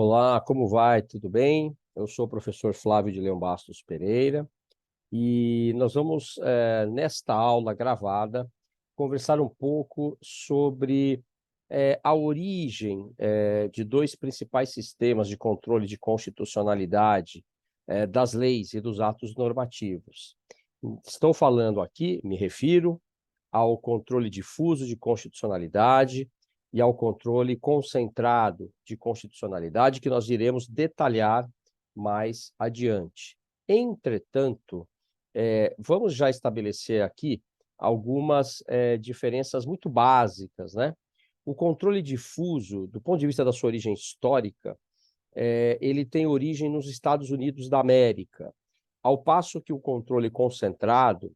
Olá, como vai? Tudo bem? Eu sou o professor Flávio de Leão Bastos Pereira e nós vamos, nesta aula gravada, conversar um pouco sobre a origem de dois principais sistemas de controle de constitucionalidade das leis e dos atos normativos. Estou falando aqui, me refiro ao controle difuso de constitucionalidade e ao controle concentrado de constitucionalidade, que nós iremos detalhar mais adiante. Entretanto, vamos já estabelecer aqui algumas diferenças muito básicas, né? O controle difuso, do ponto de vista da sua origem histórica, ele tem origem nos Estados Unidos da América, ao passo que o controle concentrado,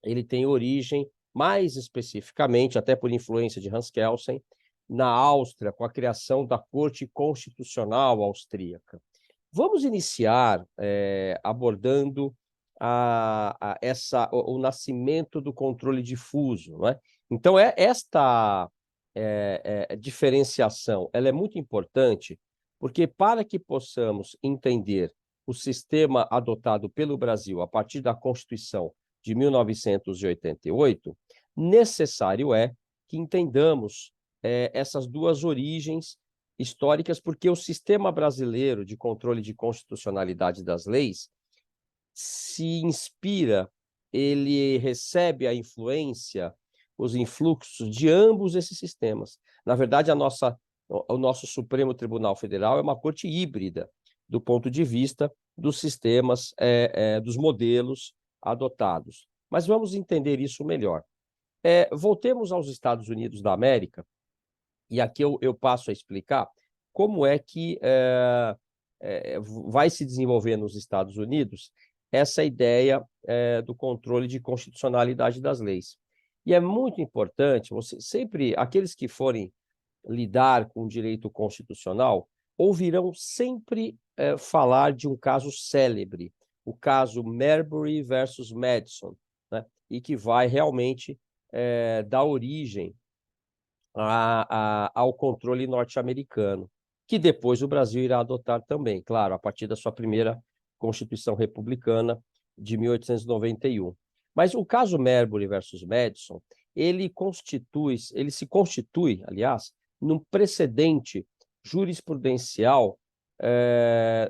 ele tem origem, mais especificamente, até por influência de Hans Kelsen, na Áustria, com a criação da Corte Constitucional Austríaca. Vamos iniciar abordando o nascimento do controle difuso, não é? Então, esta diferenciação ela é muito importante, porque para que possamos entender o sistema adotado pelo Brasil a partir da Constituição de 1988, necessário é que entendamos essas duas origens históricas, porque o sistema brasileiro de controle de constitucionalidade das leis se inspira, ele recebe a influência, os influxos de ambos esses sistemas. Na verdade, o nosso Supremo Tribunal Federal é uma corte híbrida, do ponto de vista dos sistemas, dos modelos adotados. Mas vamos entender isso melhor. Voltemos aos Estados Unidos da América, e aqui eu passo a explicar como é que vai se desenvolver nos Estados Unidos essa ideia do controle de constitucionalidade das leis. E é muito importante, aqueles que forem lidar com o direito constitucional, ouvirão sempre falar de um caso célebre, o caso Marbury versus Madison, né? E que vai realmente dar origem ao controle norte-americano, que depois o Brasil irá adotar também, claro, a partir da sua primeira Constituição Republicana de 1891. Mas o caso Marbury versus Madison, ele se constitui, aliás, num precedente jurisprudencial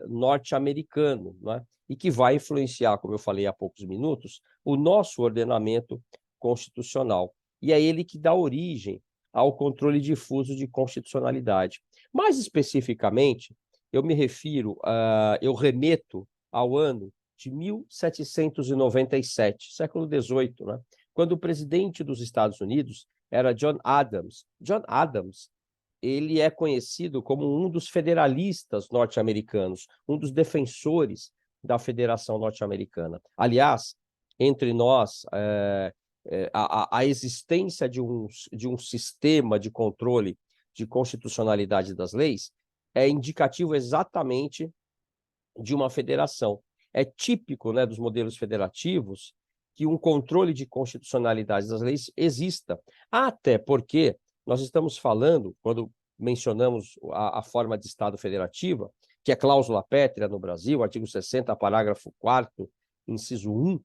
norte-americano, né? E que vai influenciar, como eu falei há poucos minutos, o nosso ordenamento constitucional. E é ele que dá origem ao controle difuso de constitucionalidade. Mais especificamente, eu remeto ao ano de 1797, século XVIII, né? Quando o presidente dos Estados Unidos era John Adams. John Adams, ele é conhecido como um dos federalistas norte-americanos, um dos defensores da Federação Norte-Americana. Aliás, entre nós, a existência de um sistema de controle de constitucionalidade das leis é indicativo exatamente de uma federação. É típico, né, dos modelos federativos que um controle de constitucionalidade das leis exista, até porque nós estamos falando, quando mencionamos a forma de Estado federativa, que é cláusula pétrea no Brasil, artigo 60, parágrafo 4º, inciso 1,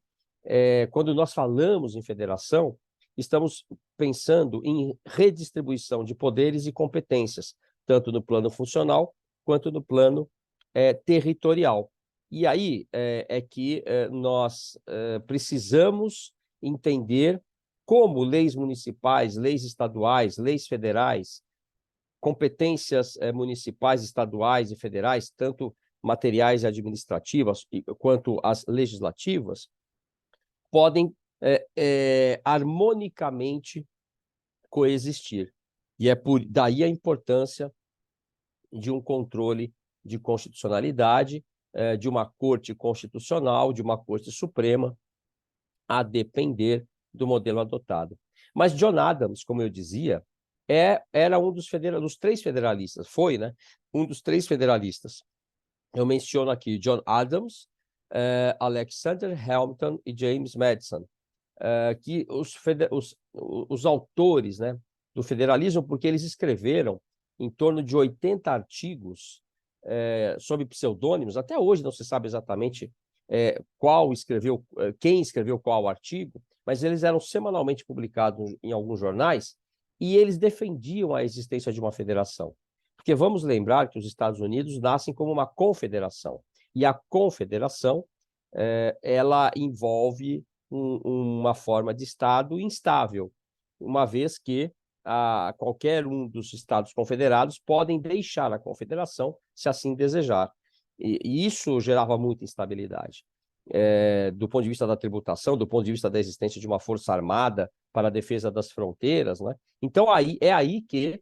quando nós falamos em federação, estamos pensando em redistribuição de poderes e competências, tanto no plano funcional quanto no plano territorial. E aí que nós precisamos entender como leis municipais, leis estaduais, leis federais, competências municipais, estaduais e federais, tanto materiais e administrativas quanto as legislativas, podem harmonicamente coexistir. E é daí a importância de um controle de constitucionalidade, de uma corte constitucional, de uma corte suprema, a depender do modelo adotado. Mas John Adams, como eu dizia, era um dos três federalistas, foi, né? Um dos três federalistas. Eu menciono aqui John Adams, Alexander Hamilton e James Madison, que os autores, né, do federalismo, porque eles escreveram em torno de 80 artigos sob pseudônimos. Até hoje não se sabe exatamente quem escreveu qual artigo, mas eles eram semanalmente publicados em alguns jornais e eles defendiam a existência de uma federação. Porque vamos lembrar que os Estados Unidos nascem como uma confederação, e a confederação ela envolve uma forma de Estado instável, uma vez que qualquer um dos Estados confederados podem deixar a confederação se assim desejar. E isso gerava muita instabilidade. Do ponto de vista da tributação, do ponto de vista da existência de uma força armada para a defesa das fronteiras, né? Então, é aí que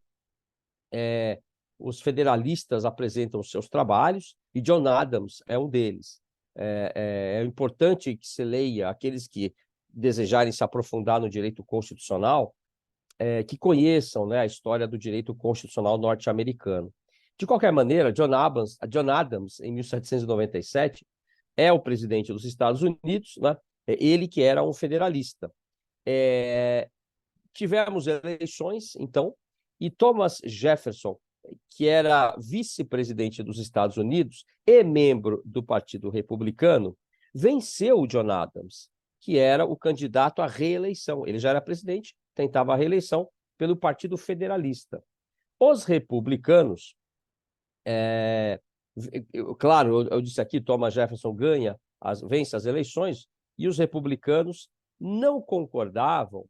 os federalistas apresentam os seus trabalhos, e John Adams é um deles. É importante que se leia, aqueles que desejarem se aprofundar no direito constitucional, que conheçam, né, a história do direito constitucional norte-americano. De qualquer maneira, John Adams, em 1797, é o presidente dos Estados Unidos, né? Ele que era um federalista. Tivemos eleições, então, e Thomas Jefferson, que era vice-presidente dos Estados Unidos e membro do Partido Republicano, venceu o John Adams, que era o candidato à reeleição. Ele já era presidente, tentava a reeleição pelo Partido Federalista. Os republicanos, claro, eu disse aqui, Thomas Jefferson vence as eleições, e os republicanos não concordavam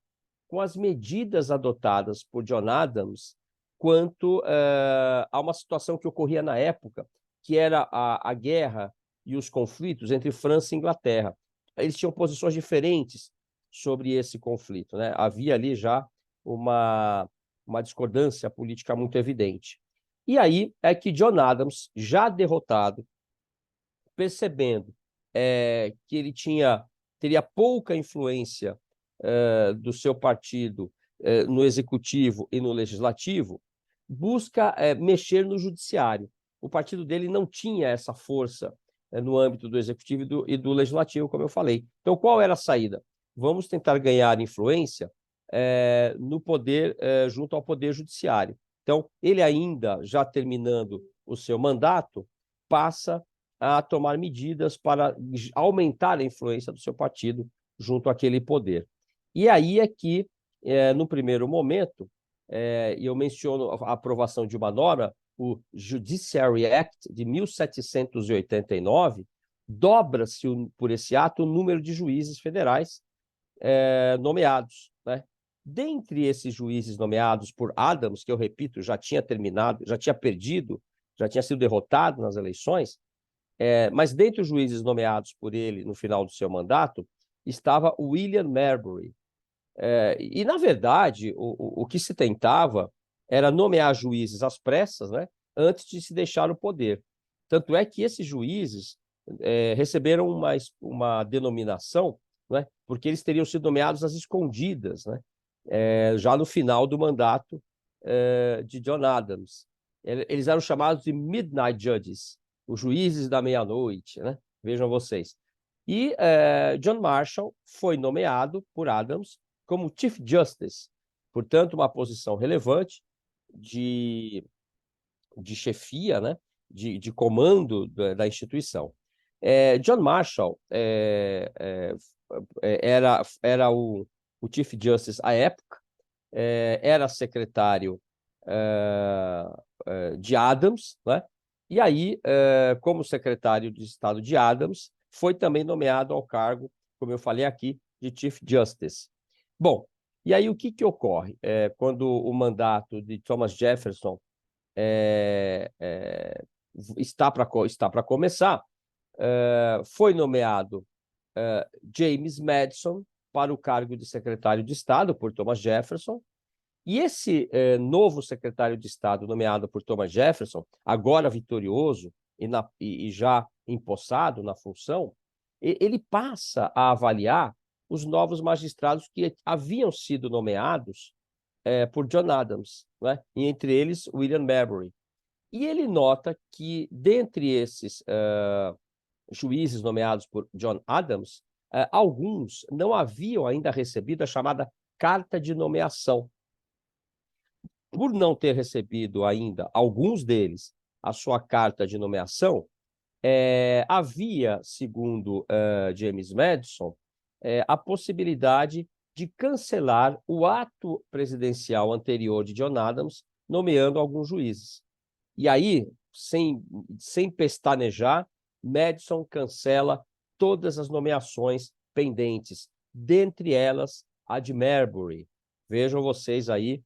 com as medidas adotadas por John Adams quanto a uma situação que ocorria na época, que era a guerra e os conflitos entre França e Inglaterra. Eles tinham posições diferentes sobre esse conflito, né? Havia ali já uma discordância política muito evidente. E aí é que John Adams, já derrotado, percebendo que ele teria pouca influência do seu partido no executivo e no legislativo, busca mexer no judiciário. O partido dele não tinha essa força no âmbito do executivo e do legislativo, como eu falei. Então, qual era a saída? Vamos tentar ganhar influência no poder, junto ao poder judiciário. Então, ele ainda, já terminando o seu mandato, passa a tomar medidas para aumentar a influência do seu partido junto àquele poder. E aí é que, no primeiro momento, eu menciono a aprovação de uma norma, o Judiciary Act de 1789, dobra-se por esse ato o número de juízes federais nomeados, né? Dentre esses juízes nomeados por Adams, que eu repito, já tinha perdido, já tinha sido derrotado nas eleições, mas dentre os juízes nomeados por ele no final do seu mandato, estava William Marbury. E, na verdade, o que se tentava era nomear juízes às pressas, né, antes de se deixar o poder. Tanto é que esses juízes receberam uma denominação, né, porque eles teriam sido nomeados às escondidas, né, já no final do mandato de John Adams. Eles eram chamados de Midnight Judges, os juízes da meia-noite, né? Vejam vocês. E John Marshall foi nomeado por Adams como Chief Justice, portanto, uma posição relevante de chefia, né? de comando da instituição. John Marshall era o Chief Justice à época, era secretário de Adams, né? E aí, como secretário de Estado de Adams, foi também nomeado ao cargo, como eu falei aqui, de Chief Justice. Bom, e aí o que ocorre? Quando o mandato de Thomas Jefferson está para começar, foi nomeado James Madison para o cargo de secretário de Estado por Thomas Jefferson. E esse novo secretário de Estado, nomeado por Thomas Jefferson, agora vitorioso e já empossado na função, ele passa a avaliar os novos magistrados que haviam sido nomeados por John Adams, né? E entre eles William Marbury. E ele nota que, dentre esses juízes nomeados por John Adams, alguns não haviam ainda recebido a chamada carta de nomeação. Por não ter recebido ainda, alguns deles, a sua carta de nomeação, havia, segundo James Madison, a possibilidade de cancelar o ato presidencial anterior de John Adams, nomeando alguns juízes. E aí, sem pestanejar, Madison cancela todas as nomeações pendentes, dentre elas a de Marbury. Vejam vocês aí,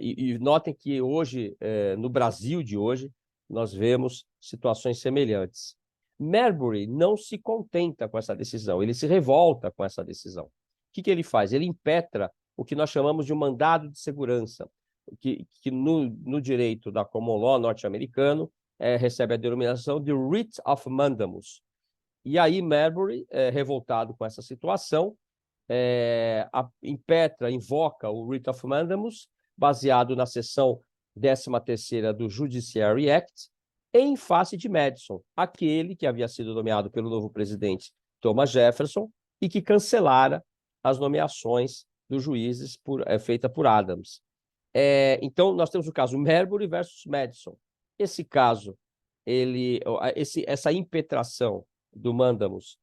e notem que hoje, no Brasil de hoje, nós vemos situações semelhantes. Marbury não se contenta com essa decisão, ele se revolta com essa decisão. O que ele faz? Ele impetra o que nós chamamos de um mandado de segurança, que no direito da common law norte-americano recebe a denominação de writ of mandamus. E aí Marbury, revoltado com essa situação, invoca o writ of mandamus, baseado na seção 13ª do Judiciary Act, em face de Madison, aquele que havia sido nomeado pelo novo presidente Thomas Jefferson e que cancelara as nomeações dos juízes feita por Adams. Então, nós temos o caso Marbury versus Madison. Esse caso, essa impetração do mandamus,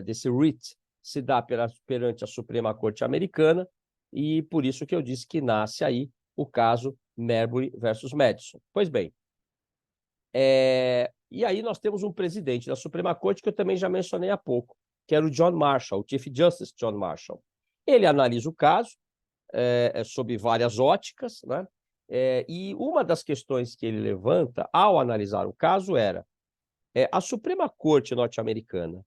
desse writ, se dá perante a Suprema Corte Americana, e por isso que eu disse que nasce aí o caso Marbury versus Madison. Pois bem, e aí nós temos um presidente da Suprema Corte que eu também já mencionei há pouco, que era o John Marshall, o Chief Justice John Marshall. Ele analisa o caso sob várias óticas, né? E uma das questões que ele levanta ao analisar o caso era: a Suprema Corte norte-americana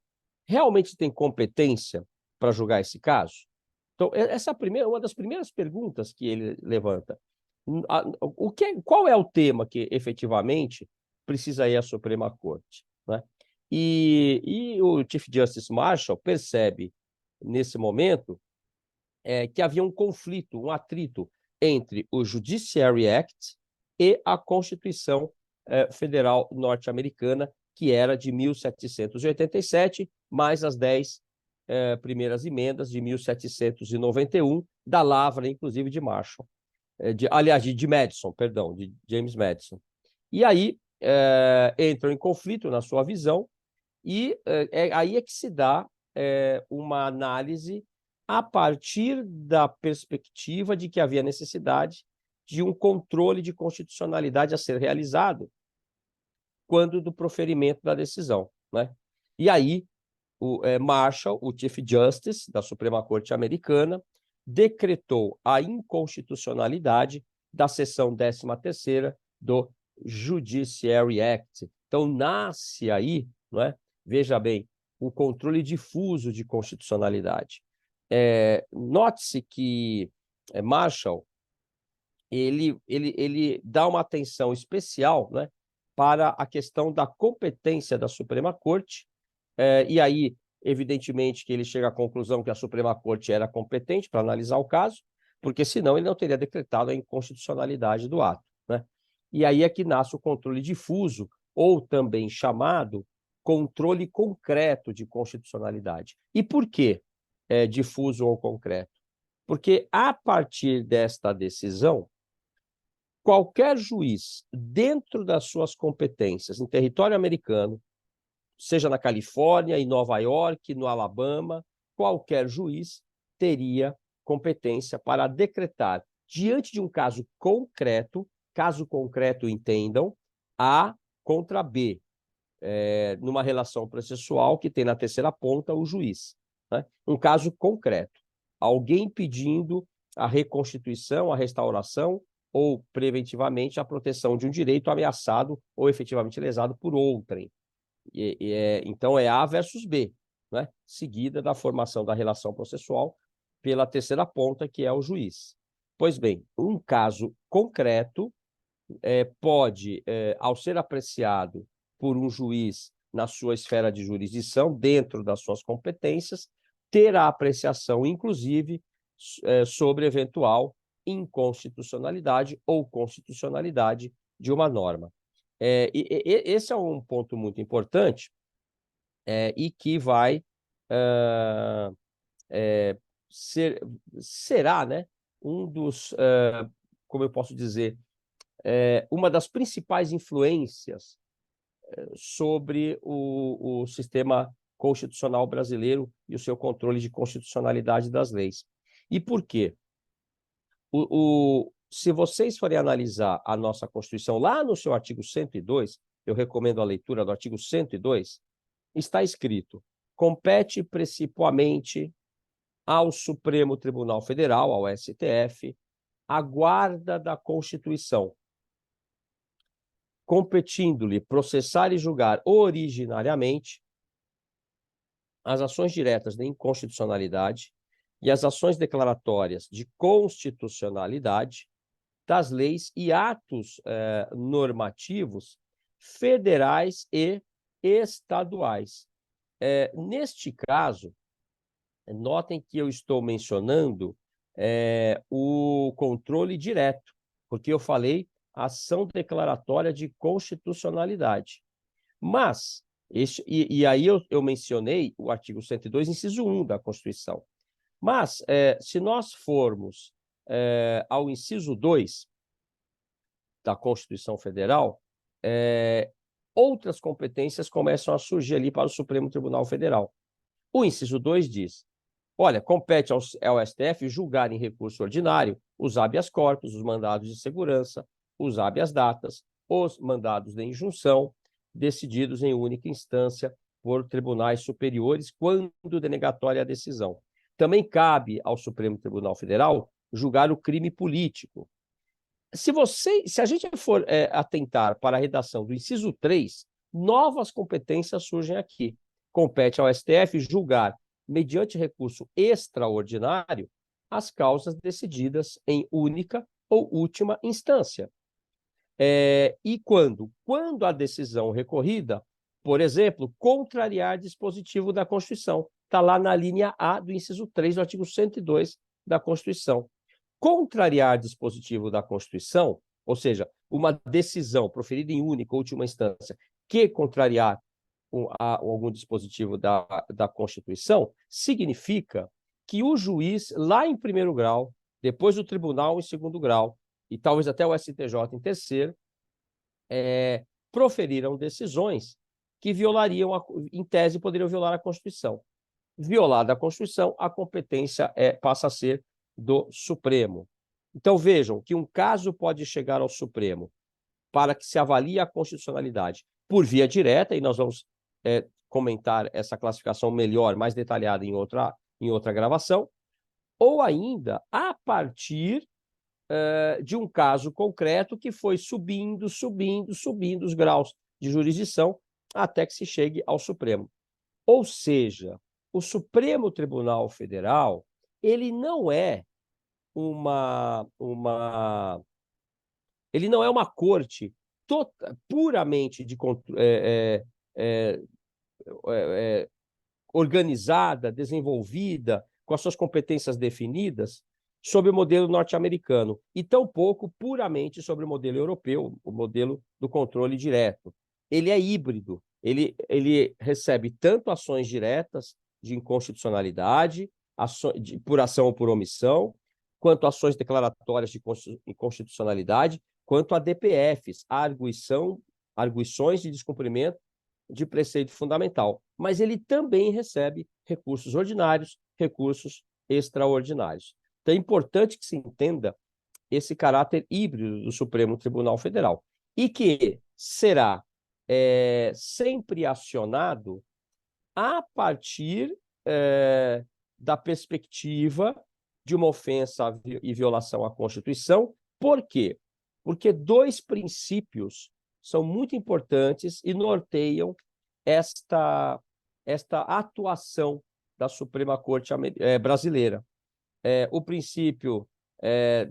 realmente tem competência para julgar esse caso? Então, essa é uma das primeiras perguntas que ele levanta. Qual é o tema que efetivamente precisa ir à Suprema Corte, né? E o Chief Justice Marshall percebe, nesse momento, que havia um conflito, um atrito entre o Judiciary Act e a Constituição Federal norte-americana, que era de 1787, mais as 10 primeiras emendas de 1791, da lavra, inclusive, de Marshall. Aliás, de Madison, perdão, de James Madison. E aí entram em conflito na sua visão, e aí é que se dá uma análise a partir da perspectiva de que havia necessidade de um controle de constitucionalidade a ser realizado quando do proferimento da decisão, né? E aí o Marshall, o Chief Justice da Suprema Corte Americana, decretou a inconstitucionalidade da seção 13ª do Judiciary Act. Então, nasce aí, não é? Veja bem, o controle difuso de constitucionalidade. Note-se que Marshall ele dá uma atenção especial, né, para a questão da competência da Suprema Corte, e aí, evidentemente, que ele chega à conclusão que a Suprema Corte era competente para analisar o caso, porque senão ele não teria decretado a inconstitucionalidade do ato, né? E aí é que nasce o controle difuso, ou também chamado controle concreto de constitucionalidade. E por que difuso ou concreto? Porque, a partir desta decisão, qualquer juiz, dentro das suas competências em território americano, seja na Califórnia, em Nova York, no Alabama, qualquer juiz teria competência para decretar, diante de um caso concreto, entendam, A contra B, numa relação processual que tem na terceira ponta o juiz, né? Um caso concreto, alguém pedindo a reconstituição, a restauração ou, preventivamente, a proteção de um direito ameaçado ou efetivamente lesado por outrem. Então, é A versus B, né? Seguida da formação da relação processual pela terceira ponta, que é o juiz. Pois bem, um caso concreto pode, ao ser apreciado por um juiz na sua esfera de jurisdição, dentro das suas competências, ter a apreciação, inclusive, sobre eventual inconstitucionalidade ou constitucionalidade de uma norma. Esse é um ponto muito importante e que vai será, né, um dos, como eu posso dizer, uma das principais influências sobre o sistema constitucional brasileiro e o seu controle de constitucionalidade das leis. E por quê? Se vocês forem analisar a nossa Constituição, lá no seu artigo 102, eu recomendo a leitura do artigo 102, está escrito: compete principalmente ao Supremo Tribunal Federal, ao STF, a guarda da Constituição, competindo-lhe processar e julgar originariamente as ações diretas de inconstitucionalidade e as ações declaratórias de constitucionalidade das leis e atos normativos federais e estaduais. Neste caso, notem que eu estou mencionando o controle direto, porque eu falei ação declaratória de constitucionalidade. Mas, aí eu mencionei o artigo 102, inciso 1 da Constituição. Mas, se nós formos ao inciso 2 da Constituição Federal, outras competências começam a surgir ali para o Supremo Tribunal Federal. O inciso 2 diz: olha, compete ao STF julgar em recurso ordinário os habeas corpus, os mandados de segurança, os habeas datas, os mandados de injunção, decididos em única instância por tribunais superiores, quando denegatória a decisão. Também cabe ao Supremo Tribunal Federal julgar o crime político. Se a gente for atentar para a redação do inciso 3, novas competências surgem aqui. Compete ao STF julgar, mediante recurso extraordinário, as causas decididas em única ou última instância. E quando? Quando a decisão recorrida, por exemplo, contrariar dispositivo da Constituição. Está lá na linha A do inciso 3 do artigo 102 da Constituição. Contrariar dispositivo da Constituição, ou seja, uma decisão proferida em única ou última instância que contrariar algum dispositivo da Constituição, significa que o juiz, lá em primeiro grau, depois do tribunal em segundo grau, e talvez até o STJ em terceiro, proferiram decisões que violariam, em tese, poderiam violar a Constituição. Violada a Constituição, a competência passa a ser do Supremo. Então, vejam que um caso pode chegar ao Supremo para que se avalie a constitucionalidade por via direta, e nós vamos comentar essa classificação melhor, mais detalhada em outra gravação, ou ainda a partir de um caso concreto que foi subindo os graus de jurisdição até que se chegue ao Supremo. Ou seja, o Supremo Tribunal Federal, ele não é uma corte puramente organizada, desenvolvida, com as suas competências definidas, sob o modelo norte-americano, e tampouco puramente sobre o modelo europeu, o modelo do controle direto. Ele é híbrido, ele recebe tanto ações diretas de inconstitucionalidade, por ação ou por omissão, quanto ações declaratórias de inconstitucionalidade, quanto a DPFs, arguições de descumprimento de preceito fundamental. Mas ele também recebe recursos ordinários, recursos extraordinários. Então é importante que se entenda esse caráter híbrido do Supremo Tribunal Federal e que será sempre acionado a partir da perspectiva de uma ofensa e violação à Constituição. Por quê? Porque dois princípios são muito importantes e norteiam esta atuação da Suprema Corte brasileira. O princípio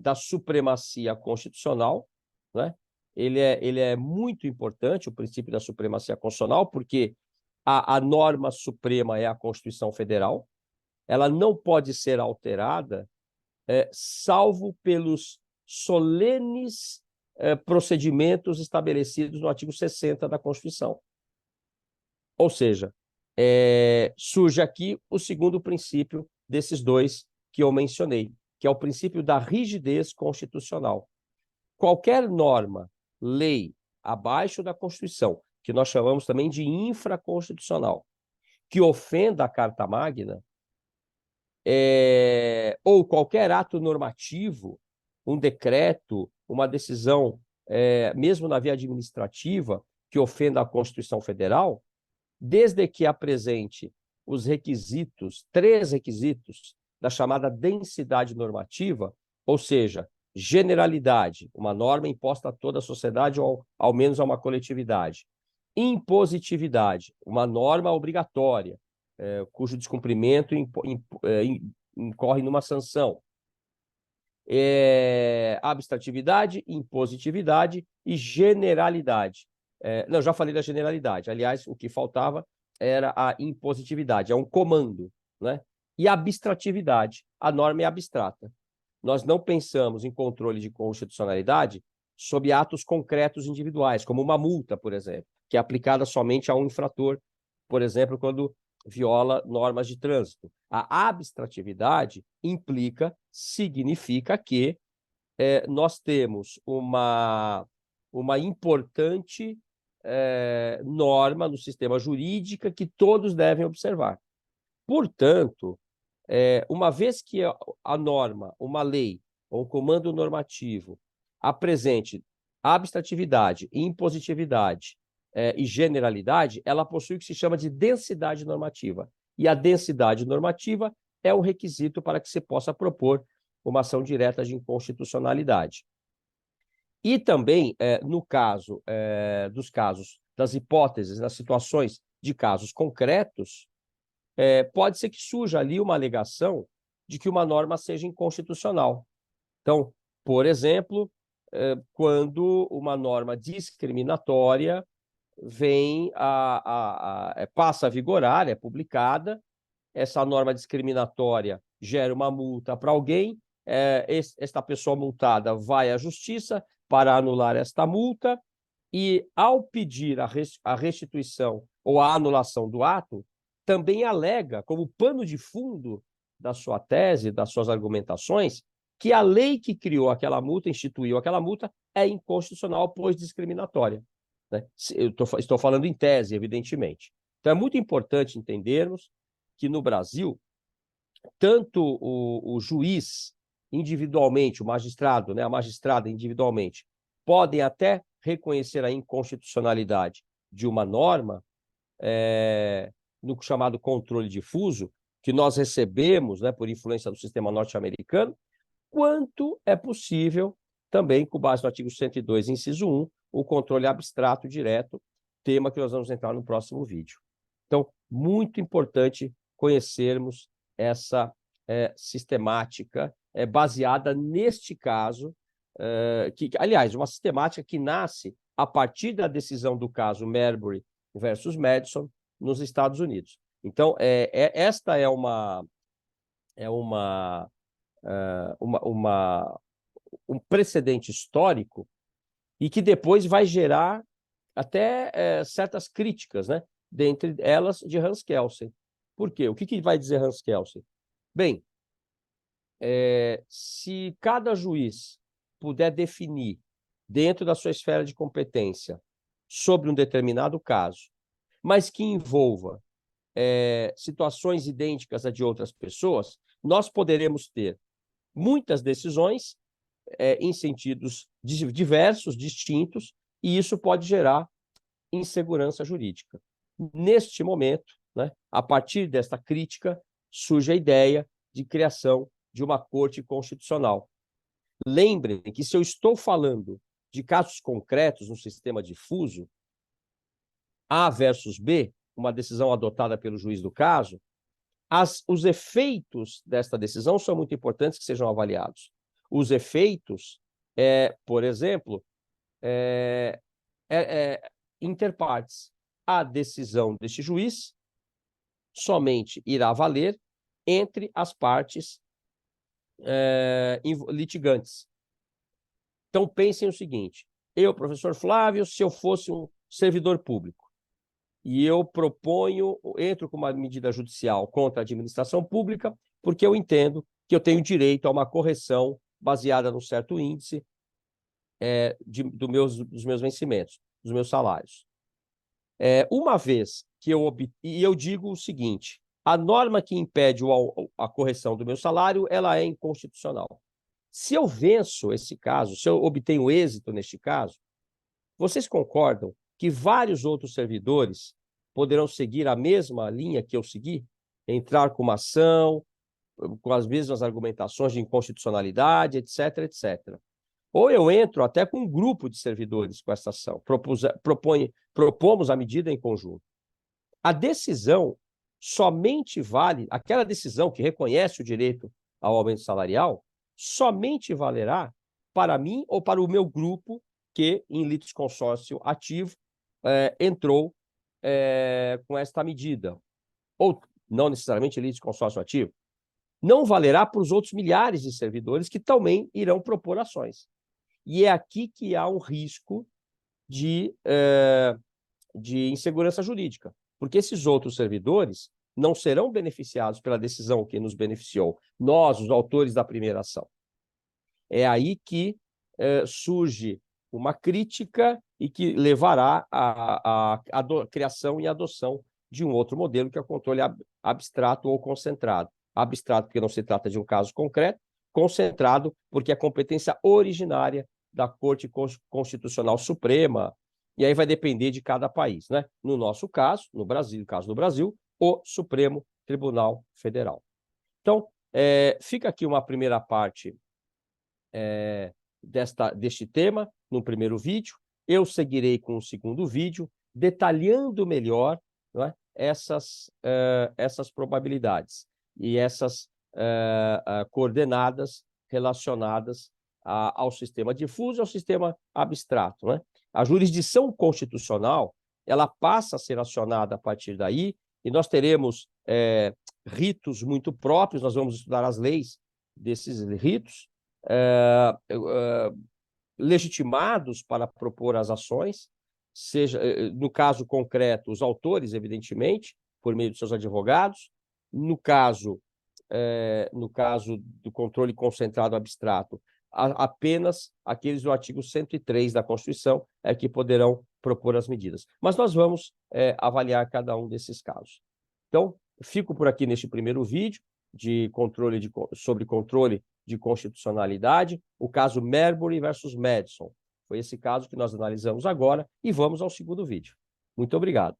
da supremacia constitucional, né? Ele é muito importante, o princípio da supremacia constitucional, porque a norma suprema é a Constituição Federal. Ela não pode ser alterada, salvo pelos solenes procedimentos estabelecidos no artigo 60 da Constituição. Ou seja, surge aqui o segundo princípio desses dois que eu mencionei, que é o princípio da rigidez constitucional. qualquer norma, lei, abaixo da Constituição, que nós chamamos também de infraconstitucional, que ofenda a Carta Magna, ou qualquer ato normativo, um decreto, uma decisão, mesmo na via administrativa, que ofenda a Constituição Federal, desde que apresente os requisitos, 3 requisitos da chamada densidade normativa, ou seja, generalidade, uma norma imposta a toda a sociedade ou ao menos a uma coletividade. Impositividade, uma norma obrigatória, cujo descumprimento incorre numa sanção. Abstratividade, impositividade e generalidade. Não, já falei da generalidade. Aliás, o que faltava era a impositividade, é um comando, né? E a abstratividade, a norma é abstrata. Nós não pensamos em controle de constitucionalidade sob atos concretos individuais, como uma multa, por exemplo, que é aplicada somente a um infrator, por exemplo, quando viola normas de trânsito. A abstratividade significa que nós temos uma importante norma no sistema jurídico que todos devem observar. Portanto, uma vez que a norma, uma lei ou um comando normativo apresente abstratividade, impositividade e generalidade, ela possui o que se chama de densidade normativa. E a densidade normativa é um requisito para que se possa propor uma ação direta de inconstitucionalidade. E também, no caso das hipóteses, nas situações de casos concretos, pode ser que surja ali uma alegação de que uma norma seja inconstitucional. Então, por exemplo, quando uma norma discriminatória passa a vigorar, é publicada, essa norma discriminatória gera uma multa para alguém, esta pessoa multada vai à justiça para anular esta multa e, ao pedir a restituição ou a anulação do ato, também alega, como pano de fundo da sua tese, das suas argumentações, que a lei que criou aquela multa, instituiu aquela multa, é inconstitucional, pois discriminatória, né? Eu estou falando em tese, evidentemente. Então, é muito importante entendermos que, no Brasil, tanto o juiz individualmente, o magistrado, né, a magistrada individualmente, podem até reconhecer a inconstitucionalidade de uma norma, no chamado controle difuso, que nós recebemos, né, por influência do sistema norte-americano, quanto é possível, também com base no artigo 102, inciso 1, o controle abstrato direto, tema que nós vamos entrar no próximo vídeo. Então, muito importante conhecermos essa sistemática baseada neste caso, aliás, uma sistemática que nasce a partir da decisão do caso Marbury versus Madison nos Estados Unidos. Então, esta é um precedente histórico e que depois vai gerar até certas críticas, né? Dentre elas de Hans Kelsen. Por quê? O que vai dizer Hans Kelsen? Bem, se cada juiz puder definir, dentro da sua esfera de competência, sobre um determinado caso, mas que envolva situações idênticas a de outras pessoas, nós poderemos ter muitas decisões em sentidos diversos, distintos, e isso pode gerar insegurança jurídica. Neste momento, né, a partir desta crítica, surge a ideia de criação de uma Corte Constitucional. Lembrem que, se eu estou falando de casos concretos no sistema difuso, A versus B, uma decisão adotada pelo juiz do caso, os efeitos desta decisão são muito importantes que sejam avaliados. Os efeitos, por exemplo, interpartes. A decisão deste juiz somente irá valer entre as partes litigantes. Então, pensem o seguinte: eu, professor Flávio, se eu fosse um servidor público e eu entro com uma medida judicial contra a administração pública, porque eu entendo que eu tenho direito a uma correção baseada num certo índice dos meus vencimentos, dos meus salários. Uma vez que e eu digo o seguinte, a norma que impede a correção do meu salário, ela é inconstitucional. Se eu venço esse caso, se eu obtenho êxito neste caso, vocês concordam que vários outros servidores poderão seguir a mesma linha que eu segui? Entrar com uma ação, com as mesmas argumentações de inconstitucionalidade, etc, etc. Ou eu entro até com um grupo de servidores com essa ação, propomos a medida em conjunto. A decisão somente vale, aquela decisão que reconhece o direito ao aumento salarial, somente valerá para mim ou para o meu grupo que, em litisconsórcio ativo, entrou com esta medida. Ou, não necessariamente litisconsórcio ativo, não valerá para os outros milhares de servidores que também irão propor ações. E é aqui que há um risco de insegurança jurídica, porque esses outros servidores não serão beneficiados pela decisão que nos beneficiou, nós, os autores da primeira ação. É aí que surge uma crítica e que levará à criação e adoção de um outro modelo, que é o controle abstrato ou concentrado. Abstrato porque não se trata de um caso concreto, concentrado porque é competência originária da Corte Constitucional Suprema, e aí vai depender de cada país, né? No nosso caso, no Brasil, no caso do Brasil, o Supremo Tribunal Federal. Então, fica aqui uma primeira parte deste tema, no primeiro vídeo. Eu seguirei com o segundo vídeo, detalhando melhor, não é, essas probabilidades e essas coordenadas relacionadas ao sistema difuso e ao sistema abstrato, né? A jurisdição constitucional, ela passa a ser acionada a partir daí, e nós teremos ritos muito próprios, nós vamos estudar as leis desses ritos, legitimados para propor as ações, seja, no caso concreto, os autores, evidentemente, por meio de seus advogados, no caso do controle concentrado abstrato, apenas aqueles do artigo 103 da Constituição que poderão propor as medidas. Mas nós vamos avaliar cada um desses casos. Então, fico por aqui neste primeiro vídeo sobre controle de constitucionalidade, o caso Marbury versus Madison. Foi esse caso que nós analisamos agora e vamos ao segundo vídeo. Muito obrigado.